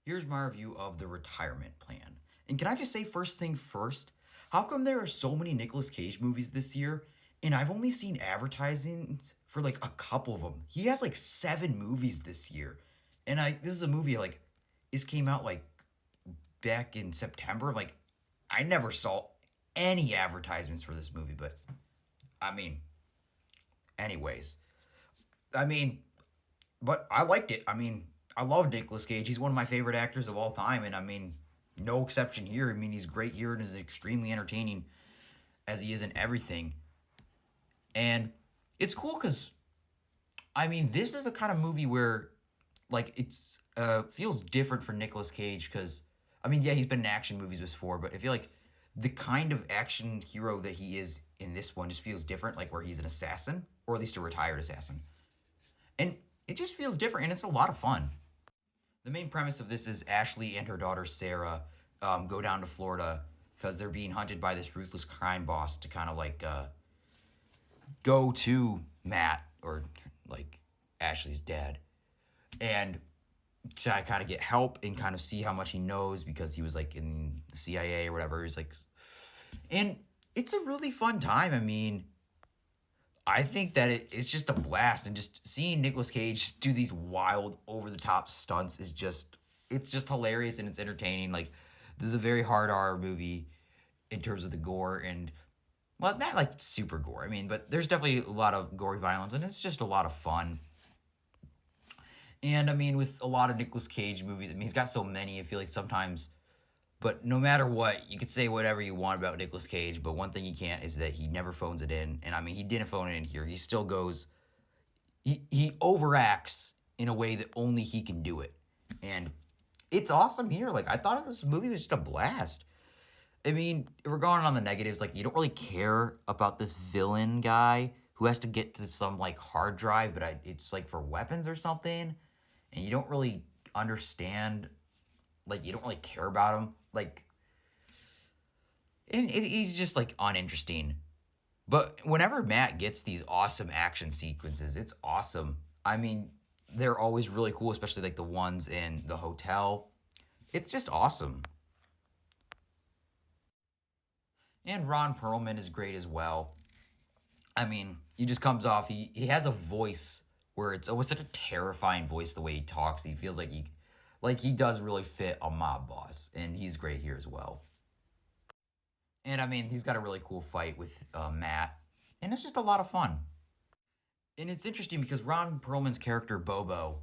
Here's my review of The Retirement Plan. And can I just say first thing first, how come there are so many Nicolas Cage movies this year and I've only seen advertising for like a couple of them? He has like 7 movies this year. And this is a movie like this came out like back in September. Like I never saw any advertisements for this movie, but I mean, anyways. I mean, but I liked it. I mean, I love Nicolas Cage. He's one of my favorite actors of all time, and I mean, no exception here. I mean, he's great here and is extremely entertaining as he is in everything. And it's cool because, I mean, this is a kind of movie where, like, it's feels different for Nicolas Cage because, I mean, yeah, he's been in action movies before, but I feel like the kind of action hero that he is in this one just feels different, like where he's an assassin, or at least a retired assassin. And it just feels different, and it's a lot of fun. The main premise of this is Ashley and her daughter Sarah go down to Florida because they're being hunted by this ruthless crime boss to kind of like go to Matt, or like Ashley's dad, and to kind of get help and kind of see how much he knows because he was like in the CIA or whatever. He's like, and it's a really fun time. I mean, I think that it's just a blast, and just seeing Nicolas Cage do these wild, over the top stunts is it's just hilarious and it's entertaining. Like, this is a very hard R movie in terms of the gore, and well, not like super gore. I mean, but there's definitely a lot of gory violence, and it's just a lot of fun. And I mean, with a lot of Nicolas Cage movies, I mean, he's got so many. I feel like sometimes, but no matter what, you could say whatever you want about Nicolas Cage, but one thing you can't is that he never phones it in. And I mean, he didn't phone it in here. He still goes, he overacts in a way that only he can do it. And it's awesome here. Like, I thought this movie was just a blast. I mean, if we're going on the negatives, like, you don't really care about this villain guy who has to get to some, like, hard drive, but it's, like, for weapons or something. And you don't really understand, like, you don't really care about him. Like, and he's just, like, uninteresting. But whenever Matt gets these awesome action sequences, it's awesome. I mean, they're always really cool, especially, like, the ones in the hotel. It's just awesome. And Ron Perlman is great as well. I mean, he just comes off, he has a voice where it's always such a terrifying voice the way he talks. He feels like he does really fit a mob boss, and he's great here as well. And I mean, he's got a really cool fight with Matt, and it's just a lot of fun. And it's interesting because Ron Perlman's character Bobo,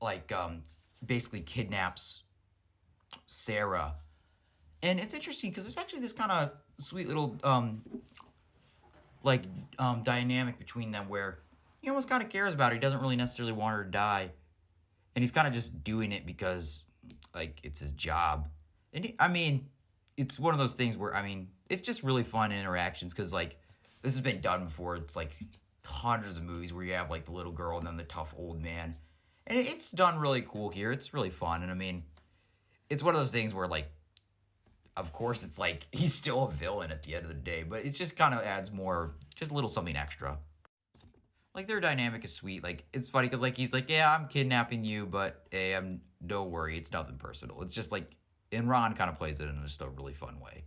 like, basically kidnaps Sarah, and it's interesting because there's actually this kind of sweet little dynamic between them where he almost kind of cares about her. He doesn't really necessarily want her to die, and he's kind of just doing it because, like, it's his job. And I mean, it's one of those things where, I mean, it's just really fun interactions because, like, this has been done before. It's like hundreds of movies where you have like the little girl and then the tough old man, and it's done really cool here. It's really fun, and I mean, it's one of those things where, like, of course, it's like he's still a villain at the end of the day, but it just kind of adds more, just a little something extra. Like, their dynamic is sweet. Like, it's funny because, like, he's like, yeah, I'm kidnapping you, but hey, don't worry, it's nothing personal. It's just like, and Ron kind of plays it in just a really fun way.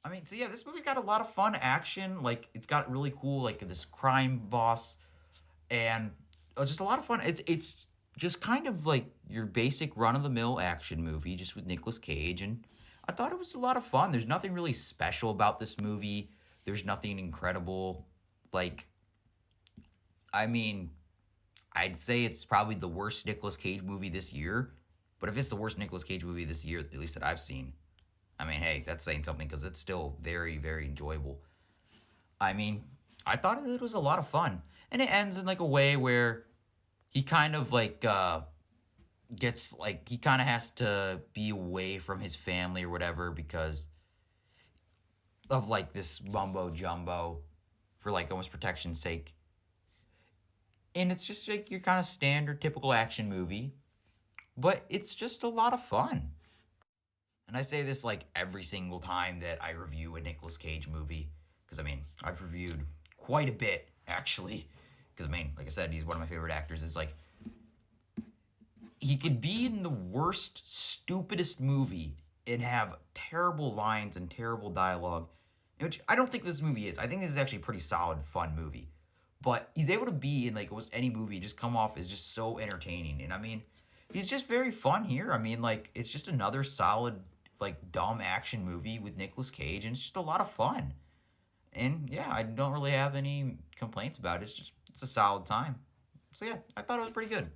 I mean, so yeah, this movie's got a lot of fun action. Like, it's got really cool, like, this crime boss, and just a lot of fun. It's just kind of like your basic run of the mill action movie, just with Nicolas Cage, and I thought it was a lot of fun. There's nothing really special about this movie. There's nothing incredible. Like, I mean, I'd say it's probably the worst Nicolas Cage movie this year. But if it's the worst Nicolas Cage movie this year, at least that I've seen, I mean, hey, that's saying something because it's still very, very enjoyable. I mean, I thought it was a lot of fun. And it ends in, like, a way where he kind of, like, gets, like, he kind of has to be away from his family or whatever because of, like, this mumbo jumbo for, like, almost protection's sake. And it's just, like, your kind of standard, typical action movie. But it's just a lot of fun. And I say this, like, every single time that I review a Nicolas Cage movie. Because, I mean, I've reviewed quite a bit, actually. Because, I mean, like I said, he's one of my favorite actors. It's like, he could be in the worst, stupidest movie and have terrible lines and terrible dialogue, which I don't think this movie is. I think this is actually a pretty solid, fun movie. But he's able to be in like almost any movie, just come off as just so entertaining. And I mean, he's just very fun here. I mean, like it's just another solid, like dumb action movie with Nicolas Cage, and it's just a lot of fun. And yeah, I don't really have any complaints about it. It's a solid time. So yeah, I thought it was pretty good.